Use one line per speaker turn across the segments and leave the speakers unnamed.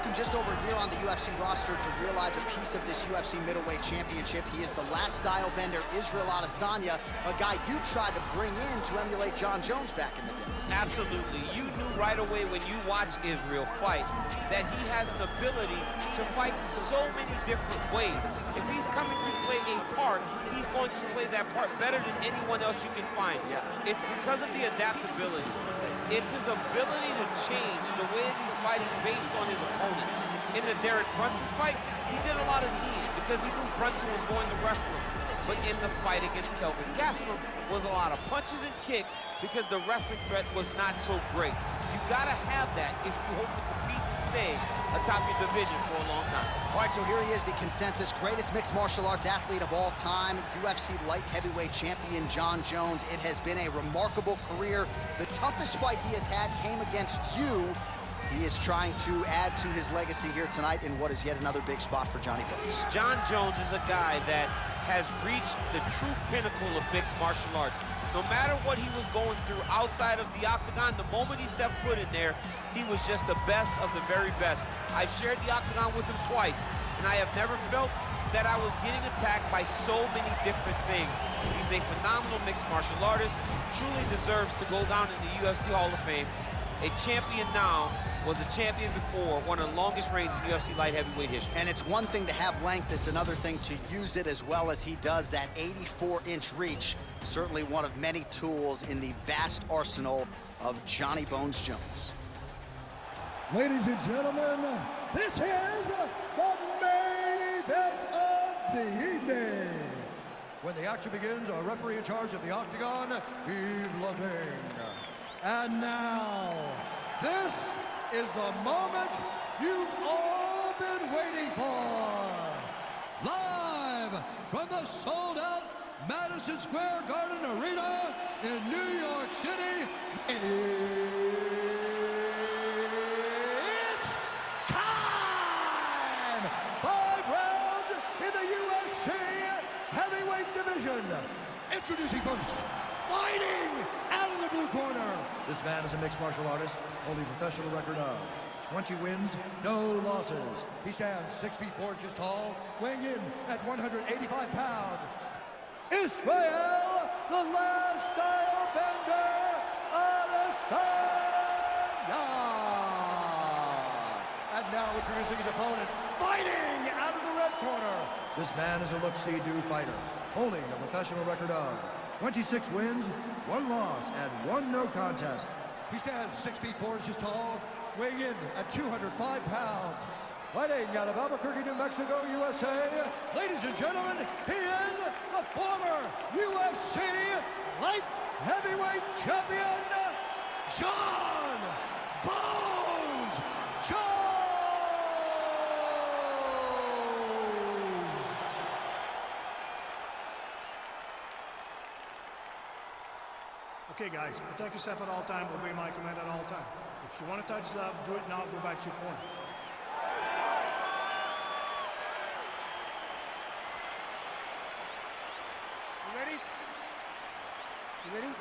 took him just over a year on the UFC roster to realize a piece of this UFC middleweight championship. He is the last style bender, Israel Adesanya, a guy you tried to bring in to emulate Jon Jones back in the day.
Absolutely. You knew right away when you watch Israel fight that he has an ability to fight so many different ways. If he's coming to play a part, he's going to play that part better than anyone else you can find. Yeah. It's because of the adaptability. It's his ability to change the way that he's fighting based on his opponent. In the Derek Brunson fight, he did a lot of knees because he knew Brunson was going to wrestle him. But in the fight against Kelvin Gastelum was a lot of punches and kicks because the wrestling threat was not so great. You gotta have that if you hope to compete and stay atop your division for a long time.
All right, so here he is, the consensus greatest mixed martial arts athlete of all time, UFC light heavyweight champion Jon Jones. It has been a remarkable career. The toughest fight he has had came against you. He is trying to add to his legacy here tonight in what is yet another big spot for Johnny Bones.
Jon Jones is a guy that has reached the true pinnacle of mixed martial arts. No matter what he was going through outside of the octagon, the moment he stepped foot in there, he was just the best of the very best. I've shared the octagon with him twice, and I have never felt that I was getting attacked by so many different things. He's a phenomenal mixed martial artist, truly deserves to go down in the UFC Hall of Fame. A champion now, was a champion before, one of the longest reigns in UFC light heavyweight history.
And it's one thing to have length, it's another thing to use it as well as he does. That 84-inch reach, certainly one of many tools in the vast arsenal of Johnny Bones Jones.
Ladies and gentlemen, this is the main event of the evening. When the action begins, our referee in charge of the octagon, Yves Lavigne. And now, this is the moment you've all been waiting for. Live from the sold-out Madison Square Garden Arena in New York City, it's time! 5 rounds in the UFC heavyweight division. Introducing first, fighting out of the blue corner. This man is a mixed martial artist, holding a professional record of 20 wins, no losses. He stands 6 feet 4 inches tall, weighing in at 185 pounds. Israel, the last style bender, Adesanya. And now introducing his opponent, fighting out of the red corner. This man is a look-see-do fighter, holding a professional record of 26 wins, 1 loss, and 1 no contest. He stands 6 feet 4 inches tall, weighing in at 205 pounds. Fighting out of Albuquerque, New Mexico, USA, ladies and gentlemen, he is the former UFC light heavyweight champion, Jon Bones Jones!
Okay, guys, protect yourself at all time, obey my command at all time. If you want to touch left, do it now, go back to your corner. You ready? You ready?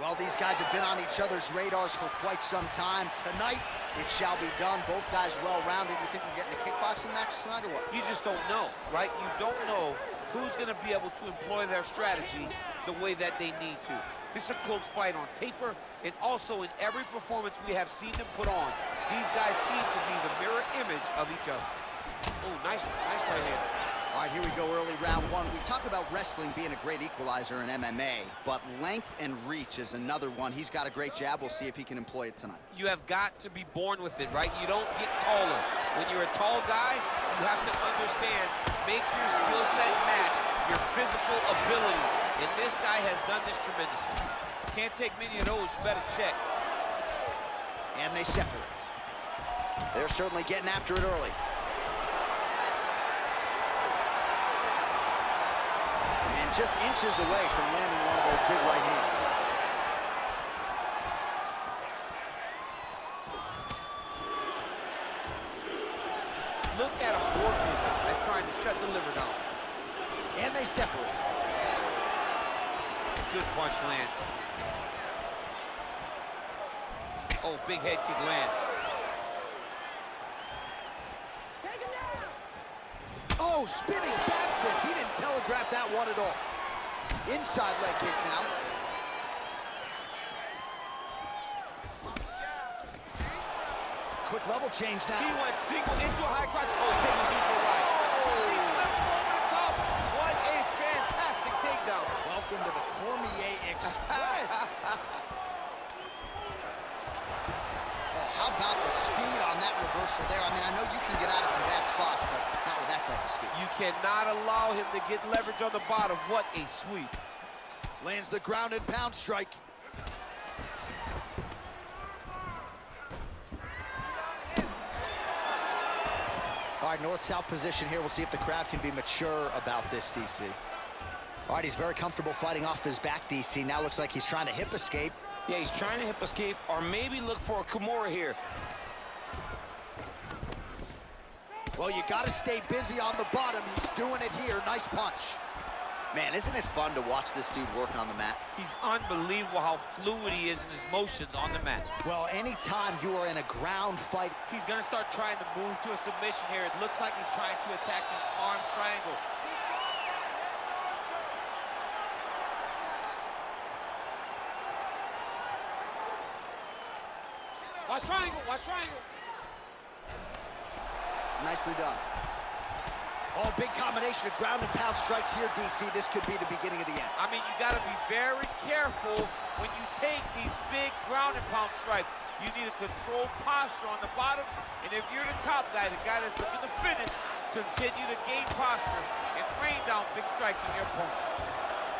Well, these guys have been on each other's radars for quite some time. Tonight, it shall be done. Both guys well-rounded. You think we're getting a kickboxing match tonight or what?
You just don't know, right? You don't know who's going to be able to employ their strategy the way that they need to. This is a close fight on paper, and also in every performance we have seen them put on. These guys seem to be the mirror image of each other. Oh, nice one. Nice right hand.
All right, here we go, early round 1. We talk about wrestling being a great equalizer in MMA, but length and reach is another one. He's got a great jab. We'll see if he can employ it tonight.
You have got to be born with it, right? You don't get taller. When you're a tall guy, you have to understand, make your skill set match your physical abilities. And this guy has done this tremendously. Can't take many of those, you better check.
And they separate. They're certainly getting after it early. And just inches away from landing one of those big right hands.
Look at a organism that's trying to shut the liver down.
And they separate.
Good punch lands. Oh, big head kick lands.
Oh, spinning back fist. He didn't telegraph that one at all. Inside leg kick now. Quick level change now.
He went single into a high crotch. Oh, he's taking his knee for a ride. He flipped him over the top. What a fantastic takedown.
Welcome to the Cormier Express. Oh, how about the speed on that reversal there? I mean, I know you can get out of some bad spots, but not with that type of speed.
You cannot allow him to get leverage on the bottom. What a sweep.
Lands the ground and pound strike. All right, north-south position here. We'll see if the crowd can be mature about this, DC. All right, he's very comfortable fighting off his back, DC. Now looks like he's trying to hip escape.
Yeah, he's trying to hip escape or maybe look for a Kimura here.
Well, you got to stay busy on the bottom. He's doing it here. Nice punch. Man, isn't it fun to watch this dude work on the mat?
He's unbelievable how fluid he is in his motions on the mat.
Well, anytime you are in a ground fight,
He's going to start trying to move to a submission here. It looks like he's trying to attack an arm triangle. Watch triangle, watch triangle.
nicely done. Oh, big combination of ground and pound strikes here, DC. This could be the beginning of the end.
I mean, you got to be very careful when you take these big ground and pound strikes. You need a controlled posture on the bottom, and if you're the top guy, the guy that's looking to finish, continue to gain posture and rain down big strikes on your opponent.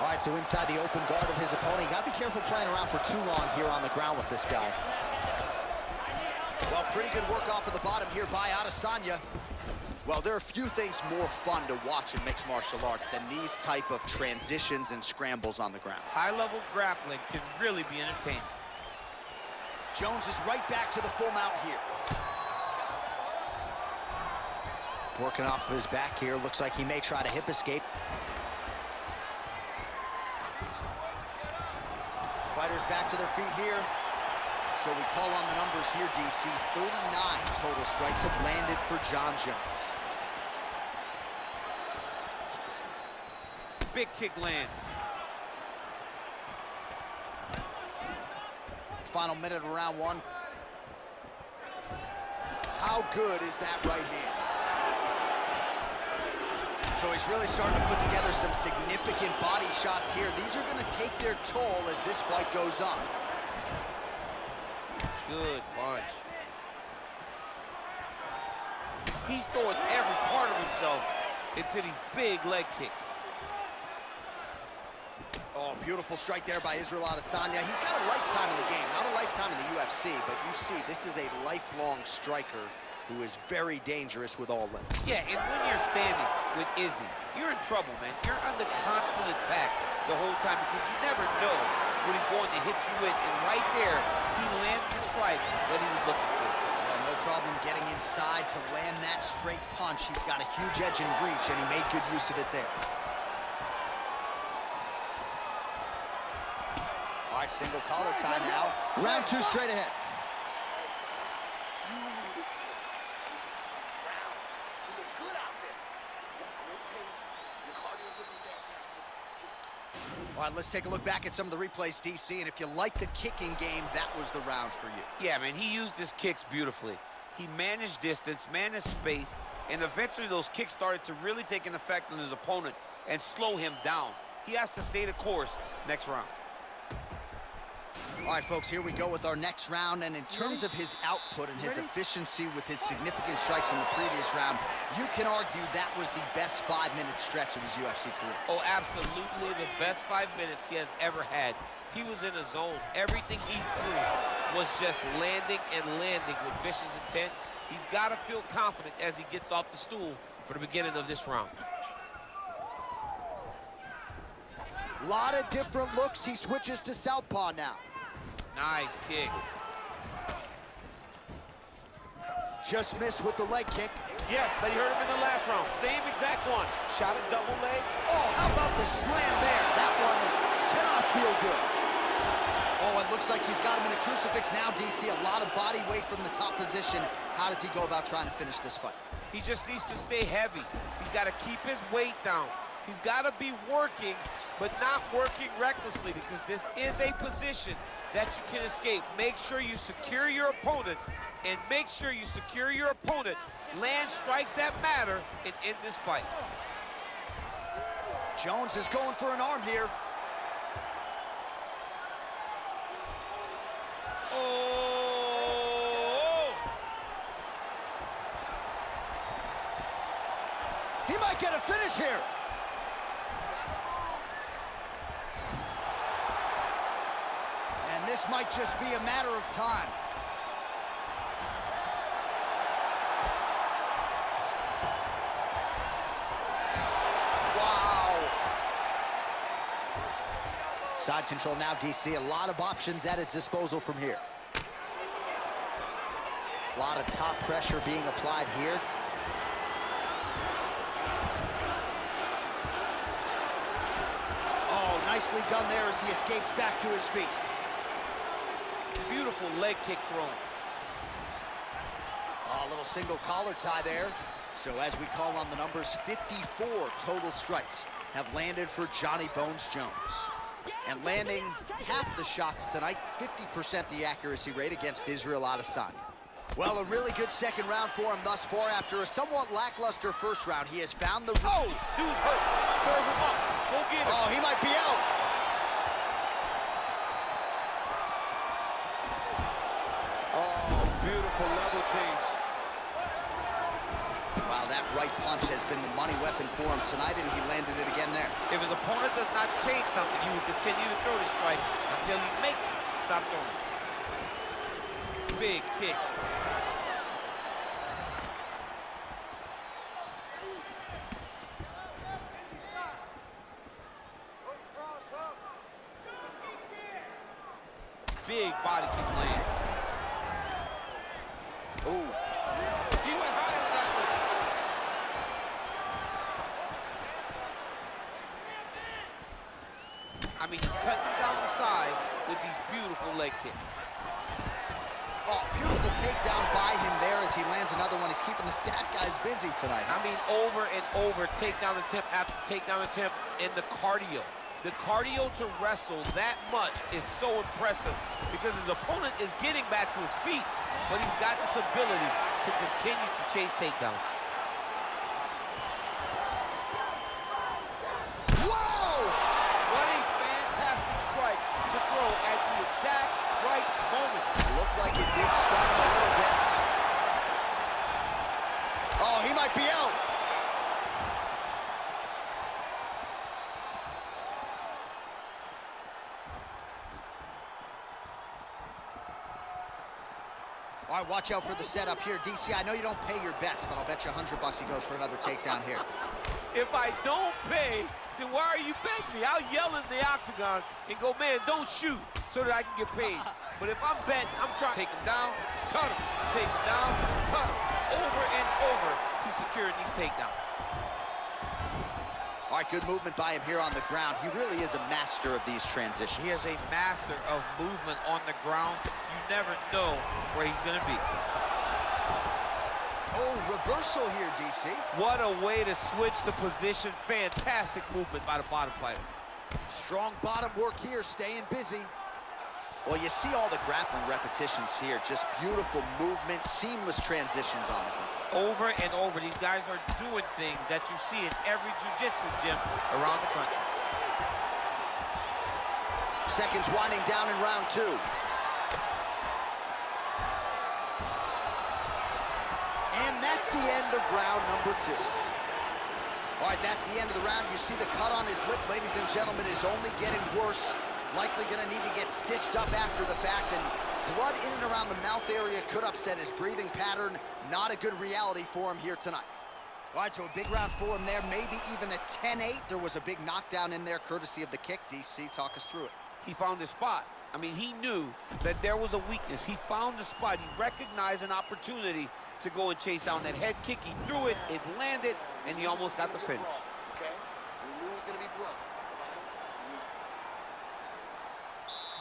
All right, so inside the open guard of his opponent. You got to be careful playing around for too long here on the ground with this guy. Well, pretty good work off of the bottom here by Adesanya. Well, there are few things more fun to watch in mixed martial arts than these type of transitions and scrambles on the ground.
High-level grappling can really be entertaining.
Jones is right back to the full mount here. Working off of his back here. Looks like he may try to hip escape. Fighters back to their feet here. So we call on the numbers here, DC. 39 total strikes have landed for Jon Jones.
Big kick lands.
Final minute of round one. How good is that right hand? So he's really starting to put together some significant body shots here. These are going to take their toll as this fight goes on.
Good punch. He's throwing every part of himself into these big leg kicks.
Oh, beautiful strike there by Israel Adesanya. He's got a lifetime in the game, not a lifetime in the UFC, but you see, this is a lifelong striker who is very dangerous with all limbs.
Yeah, and when you're standing with Izzy, you're in trouble, man. You're under constant attack the whole time because you never know what he's going to hit you with. And right there, he landed the strike that he was looking for.
Well, no problem getting inside to land that straight punch. He's got a huge edge and reach, and he made good use of it there. All right, single collar tie now. Round two straight ahead. All right, let's take a look back at some of the replays, DC, and if you like the kicking game, that was the round for you.
Yeah, man, he used his kicks beautifully. He managed distance, managed space, and eventually those kicks started to really take an effect on his opponent and slow him down. He has to stay the course next round.
All right, folks, here we go with our next round, and in terms of his output and his efficiency with his significant strikes in the previous round, you can argue that was the best 5-minute stretch of his UFC career.
Oh, absolutely the best 5 minutes he has ever had. He was in a zone. Everything he threw was just landing and landing with vicious intent. He's got to feel confident as he gets off the stool for the beginning of this round.
A lot of different looks. He switches to southpaw now.
Nice kick.
Just missed with the leg kick.
Yes, they hurt him in the last round. Same exact one. Shot a double leg.
Oh, how about the slam there? That one cannot feel good. Oh, it looks like he's got him in a crucifix now, DC. A lot of body weight from the top position. How does he go about trying to finish this fight?
He just needs to stay heavy. He's got to keep his weight down. He's got to be working, but not working recklessly, because this is a position that you can escape. Make sure you secure your opponent, and make sure you secure your opponent. Land strikes that matter and end this fight.
Jones is going for an arm here.
Oh!
He might get a finish here. And this might just be a matter of time. Side control now, DC. A lot of options at his disposal from here. A lot of top pressure being applied here. Oh, nicely done there as he escapes back to his feet.
Beautiful leg kick thrown.
Oh, a little single collar tie there. So as we call on the numbers, 54 total strikes have landed for Johnny Bones Jones. And landing half the shots tonight, 50% the accuracy rate against Israel Adesanya. Well, a really good second round for him thus far. After a somewhat lackluster first round, he has found the...
Oh, dude's hurt. Serve him up. Go get him.
Oh, he might be out.
Oh, beautiful level change.
Wow, that right punch has been the money weapon for him tonight, and he landed it again there.
If his opponent does not change something, he will continue to throw the strike until he makes it stop throwing. Big kick. Big body kick land.
Ooh.
He went high on that one. I mean, he's cutting down the size with these beautiful leg kicks.
Oh, beautiful takedown by him there as he lands another one. He's keeping the stat guys busy tonight.
I mean, over and over, takedown attempt after takedown attempt, and the cardio. The cardio to wrestle that much is so impressive because his opponent is getting back to his feet, but he's got this ability to continue to chase takedowns.
Whoa!
What a fantastic strike to throw at the exact right moment.
Looked like it did stun him a little bit. Oh, he might be out. All right, watch out for the setup here. DC, I know you don't pay your bets, but I'll bet you $100 he goes for another takedown here.
If I don't pay, then why are you betting me? I'll yell in the octagon and go, man, don't shoot, so that I can get paid. But if I'm betting, I'm trying to take him down, cut him, take him down, cut him. Over and over, he's securing these takedowns.
All right, good movement by him here on the ground. He really is a master of these transitions.
He is a master of movement on the ground. You never know where he's going to be.
Oh, reversal here, DC.
What a way to switch the position. Fantastic movement by the bottom fighter.
Strong bottom work here, staying busy. Well, you see all the grappling repetitions here. Just beautiful movement, seamless transitions on it.
Over and over, these guys are doing things that you see in every jiu-jitsu gym around the country.
Seconds winding down in round two. And that's the end of round number two. All right, that's the end of the round. You see the cut on his lip, ladies and gentlemen, is only getting worse. Likely gonna need to get stitched up after the fact, and blood in and around the mouth area could upset his breathing pattern. Not a good reality for him here tonight. All right, so a big round for him there, maybe even a 10-8. There was a big knockdown in there, courtesy of the kick. DC, talk us through it.
He found his spot. I mean, he knew that there was a weakness. He found the spot. He recognized an opportunity to go and chase down that head kick. He threw it, it landed, and he almost got the finish.
Okay, we knew it was gonna be blood.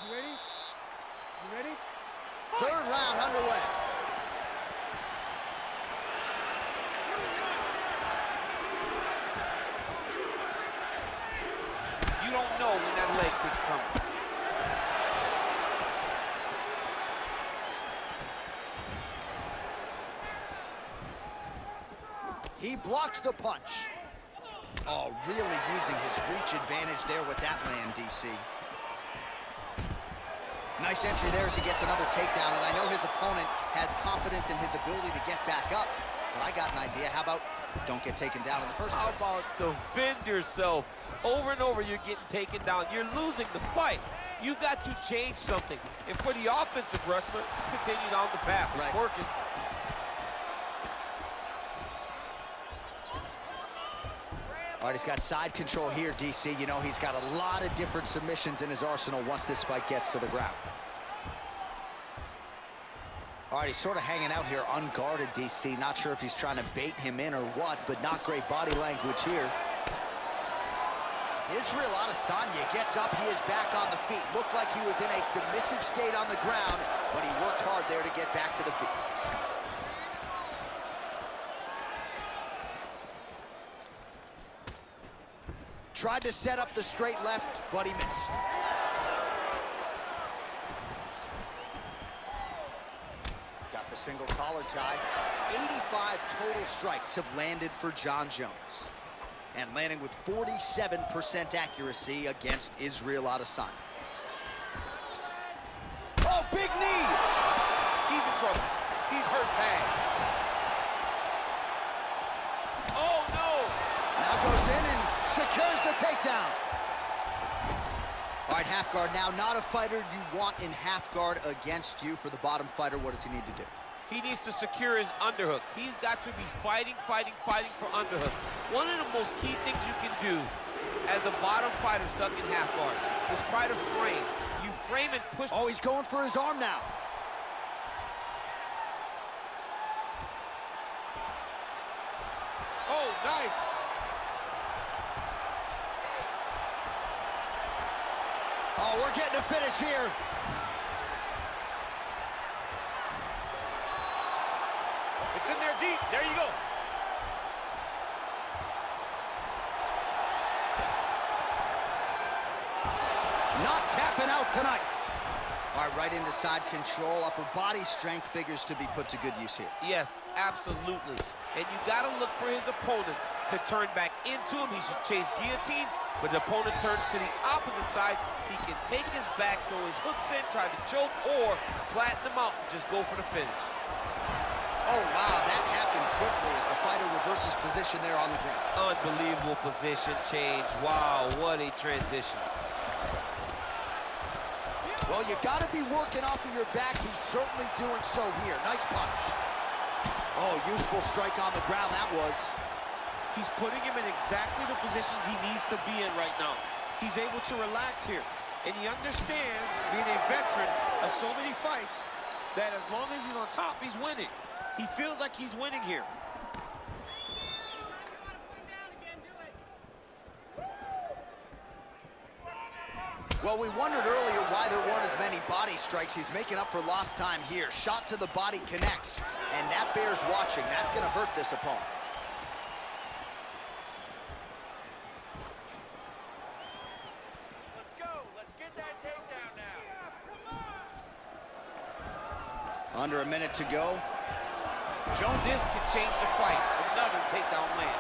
You ready? You ready?
Third round underway.
leg kicks coming.
He blocks the punch. Oh, really using his reach advantage there with that land, DC. Nice entry there as he gets another takedown, and I know his opponent has confidence in his ability to get back up, but I got an idea. How about don't get taken down in the first place?
How about defend yourself? Over and over, you're getting taken down. You're losing the fight. You got to change something. And for the offensive wrestler, just continue down the path. It's working.
All right, he's got side control here, DC. You know, he's got a lot of different submissions in his arsenal once this fight gets to the ground. All right, he's sort of hanging out here unguarded, DC. Not sure if he's trying to bait him in or what, but not great body language here. Israel Adesanya gets up. He is back on the feet. Looked like he was in a submissive state on the ground, but he worked hard there to get back to the feet. Tried to set up the straight left, but he missed. Got the single collar tie. 85 total strikes have landed for Jon Jones. And landing with 47% accuracy against Israel Adesanya. Oh, big knee!
He's in trouble. He's hurt bad. Oh, no!
Now goes in and secures the takedown. All right, half guard now. Not a fighter you want in half guard against you. For the bottom fighter, what does he need to do?
He needs to secure his underhook. He's got to be fighting for underhook. One of the most key things you can do as a bottom fighter stuck in half guard is try to frame. You frame and push.
Oh, he's going for his arm now.
Oh, nice.
Oh, we're getting a finish here.
It's in there deep. There you go.
Not tapping out tonight. All right, right into side control. Upper body strength figures to be put to good use here.
Yes, absolutely. And you got to look for his opponent to turn back into him. He should chase guillotine, but the opponent turns to the opposite side. He can take his back, throw his hooks in, try to choke, or flatten him out and just go for the finish.
Oh, wow, that happened quickly as the fighter reverses position there on the ground.
Unbelievable position change. Wow, what a transition.
Well, you got to be working off of your back. He's certainly doing so here. Nice punch. Oh, useful strike on the ground, that was.
He's putting him in exactly the positions he needs to be in right now. He's able to relax here. And he understands, being a veteran of so many fights, that as long as he's on top, he's winning. He feels like he's winning here.
Well, we wondered earlier why there weren't as many body strikes. He's making up for lost time here. Shot to the body connects, and that bears watching. That's going to hurt this opponent.
Let's go. Let's get that takedown now.
Under a minute to go. Jones.
This can change the fight. Another takedown lands.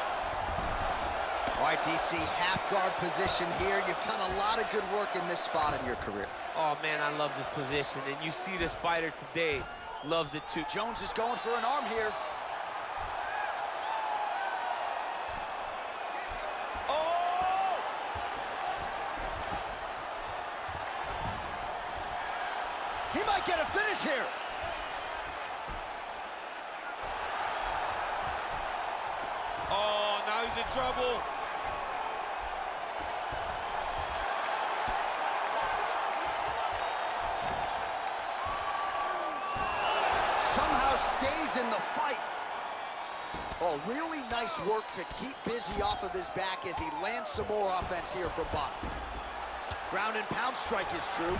All right, DC, half guard position here. You've done a lot of good work in this spot in your career.
Oh, man, I love this position. And you see this fighter today loves it, too.
Jones is going for an arm here.
Oh!
He might get a finish here.
Oh, now he's in trouble.
Somehow stays in the fight. Oh, really nice work to keep busy off of his back as he lands some more offense here from bottom. Ground and pound strike is true.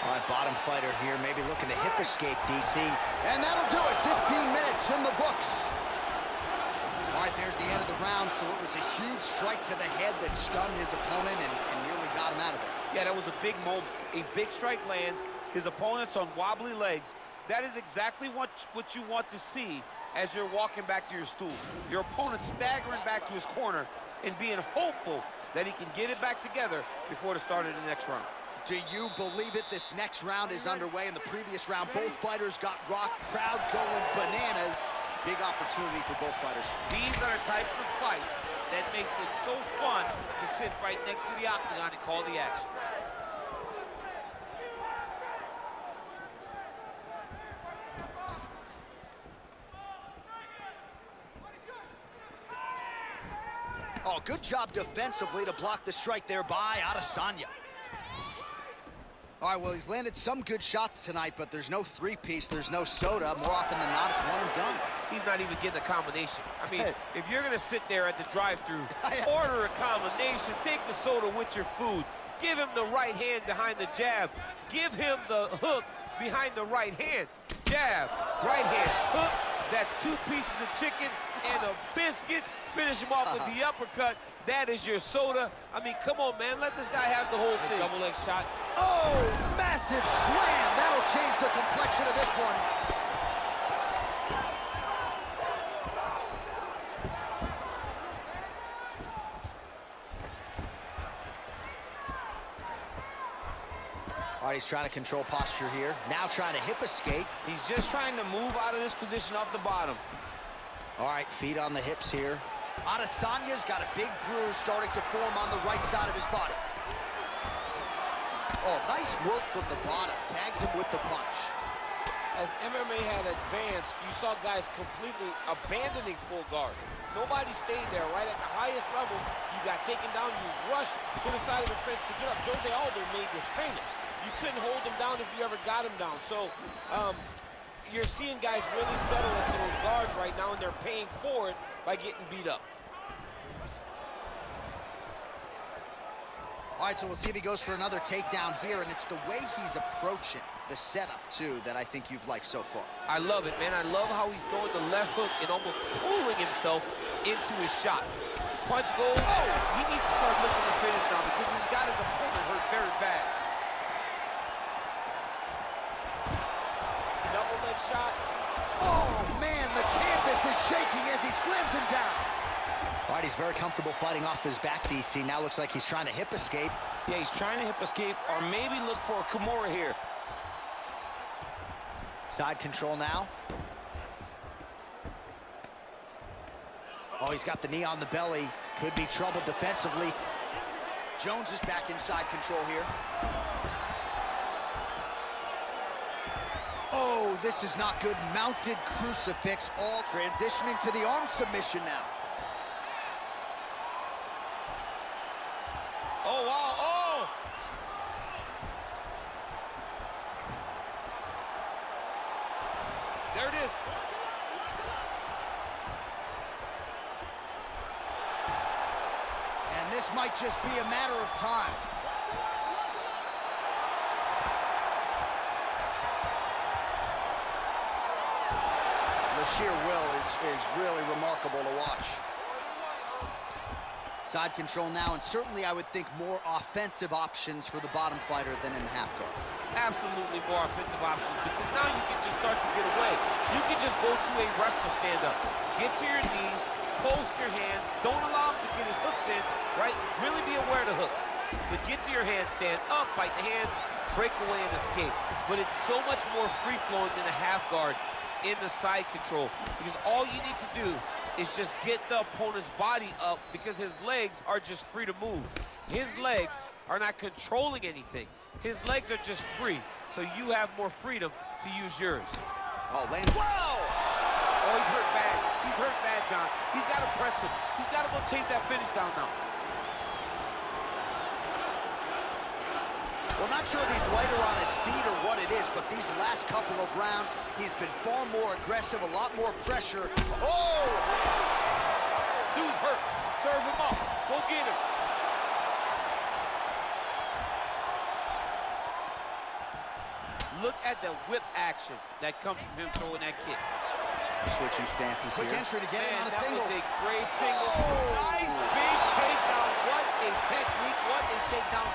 All right, bottom fighter here, maybe looking to hip escape, DC. And that'll do it, 15 minutes in the books. All right, there's the end of the round, so it was a huge strike to the head that stunned his opponent and nearly got him out of there.
Yeah, that was a big moment. A big strike lands, his opponent's on wobbly legs. That is exactly what you want to see as you're walking back to your stool. Your opponent staggering back to his corner and being hopeful that he can get it back together before the start of the next round.
Do you believe it? This next round is underway. In the previous round, both fighters got rocked. Crowd going bananas. Big opportunity for both fighters.
These are the types of fights that makes it so fun to sit right next to the octagon and call the action.
Oh, good job defensively to block the strike there by Adesanya. All right, well, he's landed some good shots tonight, but there's no three-piece, there's no soda. More often than not, it's one and done.
He's not even getting a combination. I mean, if you're gonna sit there at the drive-thru, order a combination, take the soda with your food, give him the right hand behind the jab, give him the hook behind the right hand, jab, right hand, hook. That's 2 pieces of chicken and a biscuit. Finish him off with the uppercut. That is your soda. I mean, come on, man. Let this guy have the whole thing. Double leg shot.
Oh, massive slam. That'll change the complexion of this one. All right, he's trying to control posture here. Now trying to hip escape.
He's just trying to move out of this position off the bottom.
All right, feet on the hips here. Adesanya's got a big bruise starting to form on the right side of his body. Oh, nice work from the bottom. Tags him with the punch.
As MMA had advanced, you saw guys completely abandoning full guard. Nobody stayed there. Right at the highest level, you got taken down, you rushed to the side of the fence to get up. Jose Aldo made this famous. You couldn't hold him down if you ever got him down. So you're seeing guys really settle into those guards right now, and they're paying for it by getting beat up.
All right, so we'll see if he goes for another takedown here, and it's the way he's approaching the setup, too, that I think you've liked so far.
I love it, man. I love how he's throwing the left hook and almost pulling himself into his shot. Punch goes. Oh, he needs to start looking to finish now because he's got his opponent hurt very bad.
Double leg shot.
Oh, man, the canvas is shaking as he slams him down. All right, he's very comfortable fighting off his back, DC. Now looks like he's trying to hip escape.
Yeah, he's trying to hip escape or maybe look for a Kimura here.
Side control now. Oh, he's got the knee on the belly. Could be trouble defensively. Jones is back in side control here. Oh, this is not good. Mounted crucifix, all transitioning to the arm submission now.
Oh, wow, oh! There it is.
And this might just be a matter of time. The sheer will is really remarkable to watch. Side control now, and certainly I would think more offensive options for the bottom fighter than in the half guard.
Absolutely more offensive options because now you can just start to get away. You can just go to a wrestler stand-up. Get to your knees, post your hands, don't allow him to get his hooks in, right? Really be aware of the hooks. But get to your hand, stand up, fight the hands, break away and escape. But it's so much more free-flowing than a half guard in the side control because all you need to do is just get the opponent's body up because his legs are just free to move. His legs are not controlling anything. His legs are just free, so you have more freedom to use yours.
Oh, lands. Whoa!
Oh, he's hurt bad. He's hurt bad, John. He's got to press him. He's got to go chase that finish down now.
We're not sure if he's lighter on his feet or what it is, but these last couple of rounds, he's been far more aggressive, a lot more pressure. Oh!
Dude's hurt. Serve him up. Go get him. Look at the whip action that comes from him throwing that kick.
Switching stances
Quick
here.
entry to get
Man,
on a
that
single.
was
a great single.
Oh!
Nice big takedown. What a technique. What a takedown.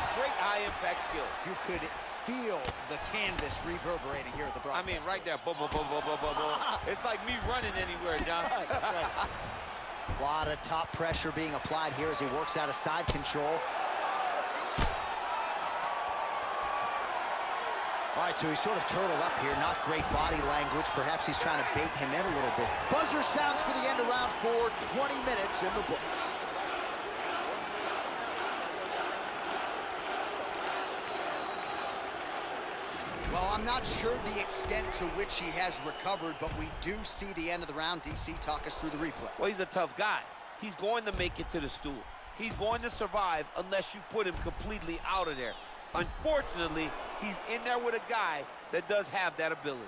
skill.
You could feel the canvas reverberating here at the broadcast.
I mean, right there. Boom, boom, boom, boom, boom, boom, boom. It's like me running anywhere, John.
That's right. A lot of top pressure being applied here as he works out of side control. All right, so he's sort of turtled up here. Not great body language. Perhaps he's trying to bait him in a little bit. Buzzer sounds for the end of round 4. 20 minutes in the books. Well, I'm not sure the extent to which he has recovered, but we do see the end of the round. DC, talk us through the replay.
Well, he's a tough guy. He's going to make it to the stool. He's going to survive unless you put him completely out of there. Unfortunately, he's in there with a guy that does have that ability.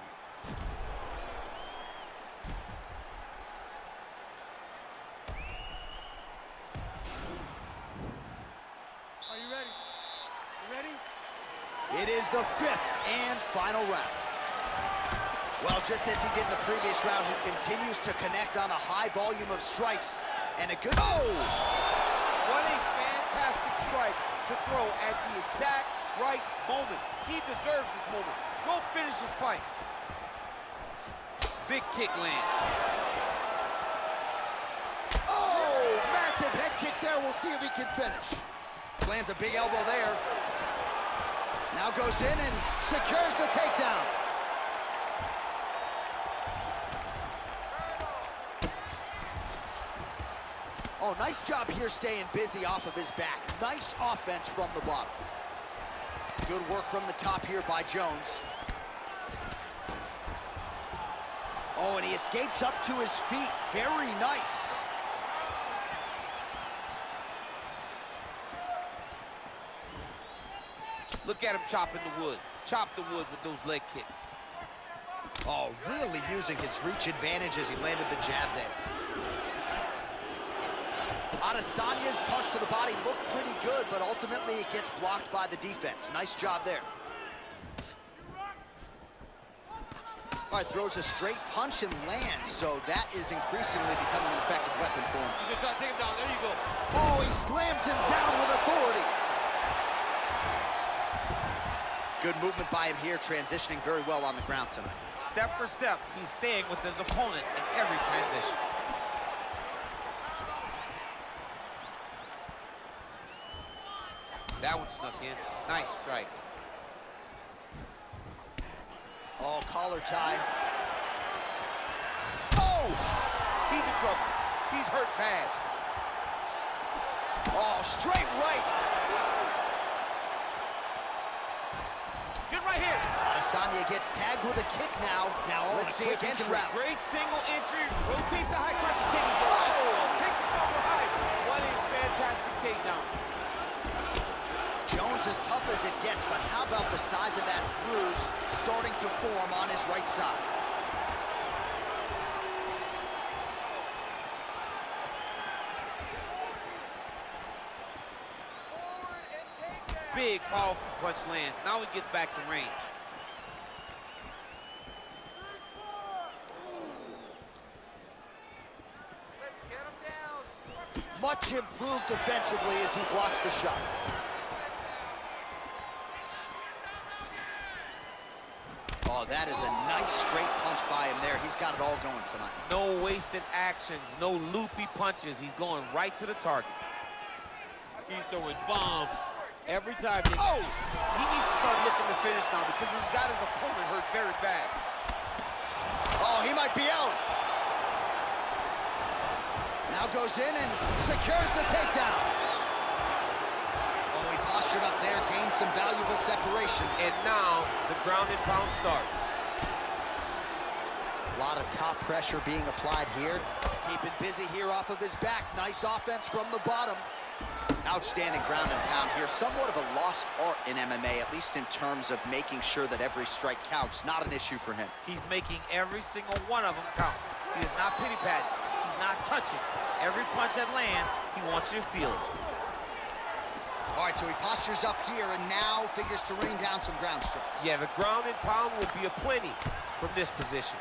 Are you ready? You ready?
It is the 5th and final round. Well, just as he did in the previous round, he continues to connect on a high volume of strikes. And a good... Oh!
What a fantastic strike to throw at the exact right moment. He deserves this moment. Go finish his fight. Big kick land.
Oh! Massive head kick there. We'll see if he can finish. Lands a big elbow there. Now goes in and secures the takedown. Oh, nice job here staying busy off of his back. Nice offense from the bottom. Good work from the top here by Jones. Oh, and he escapes up to his feet. Very nice.
Look at him chopping the wood. Chop the wood with those leg kicks.
Oh, really using his reach advantage as he landed the jab there. Adesanya's punch to the body looked pretty good, but ultimately it gets blocked by the defense. Nice job there. All right, throws a straight punch and lands, so that is increasingly becoming an effective weapon for him.
He's gonna try to take him down. There you go.
Oh, he slams him down with authority. Good movement by him here, transitioning very well on the ground tonight.
Step for step, he's staying with his opponent in every transition.
That one snuck in. Nice strike.
Oh, collar tie. Oh!
He's in trouble. He's hurt bad.
Oh, straight right.
Good right here.
Adesanya gets tagged with a kick now. Now let's see if he can wrap.
Great single entry. Rotates the high crotch. Takes it for high. Takes it from behind. What a fantastic takedown.
Jones as tough as it gets, but how about the size of that bruise starting to form on his right side?
Big, powerful punch lands. Now he gets back to range.
Let's get him down.
Much improved defensively as he blocks the shot. Oh, that is a nice straight punch by him there. He's got it all going tonight.
No wasted actions, no loopy punches. He's going right to the target.
He's throwing bombs every time.
Oh!
He needs to start looking to finish now because he's got his opponent hurt very bad.
Oh, he might be out. Now goes in and secures the takedown. Oh, he postured up there, gained some valuable separation.
And now the ground and pound starts.
A lot of top pressure being applied here. Keeping busy here off of his back. Nice offense from the bottom. Outstanding ground and pound here. Somewhat of a lost art in MMA, at least in terms of making sure that every strike counts. Not an issue for him.
He's making every single one of them count. He is not pity-patting. He's not touching. Every punch that lands, he wants you to feel it.
All right, so he postures up here and now figures to rain down some ground strikes.
Yeah, the ground and pound will be aplenty from this position.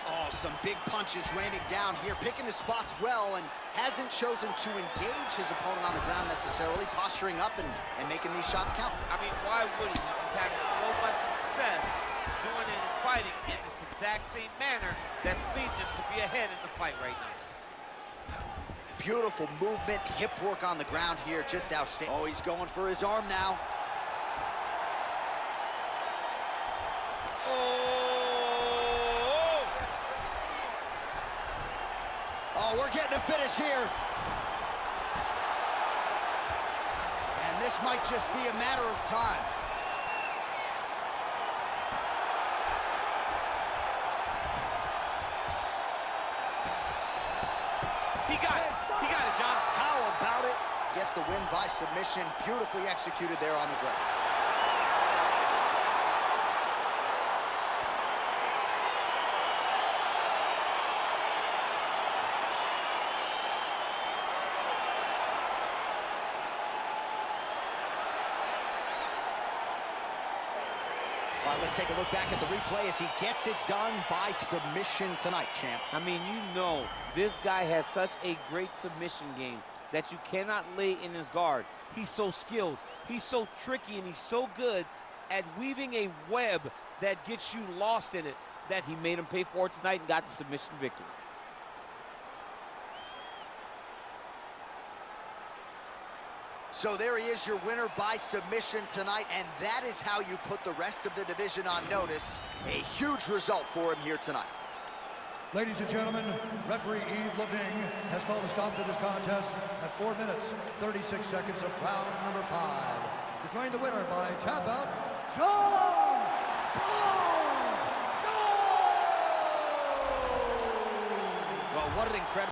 Oh, some big punches raining down here, picking his spots well, and hasn't chosen to engage his opponent on the ground necessarily, posturing up and making these shots count.
I mean, why would he? He's having so much success doing it and fighting in this exact same manner that's leading him to be ahead in the fight right now.
Beautiful movement, hip work on the ground here, just outstanding. Oh, he's going for his arm now. Oh, we're getting a finish here. And this might just be a matter of time.
He got it, John.
How about it? Gets the win by submission. Beautifully executed there on the ground. All right, let's take a look back at the replay as he gets it done by submission tonight, champ.
I mean, you know, this guy has such a great submission game that you cannot lay in his guard. He's so skilled, he's so tricky, and he's so good at weaving a web that gets you lost in it that he made him pay for it tonight and got the submission victory.
So there he is, your winner by submission tonight, and that is how you put the rest of the division on notice. A huge result for him here tonight.
Ladies and gentlemen, referee Yves Leving has called a stop to this contest at 4 minutes, 36 seconds of round number 5. Declaring the winner by tap out, John Jones!
Well, what an incredible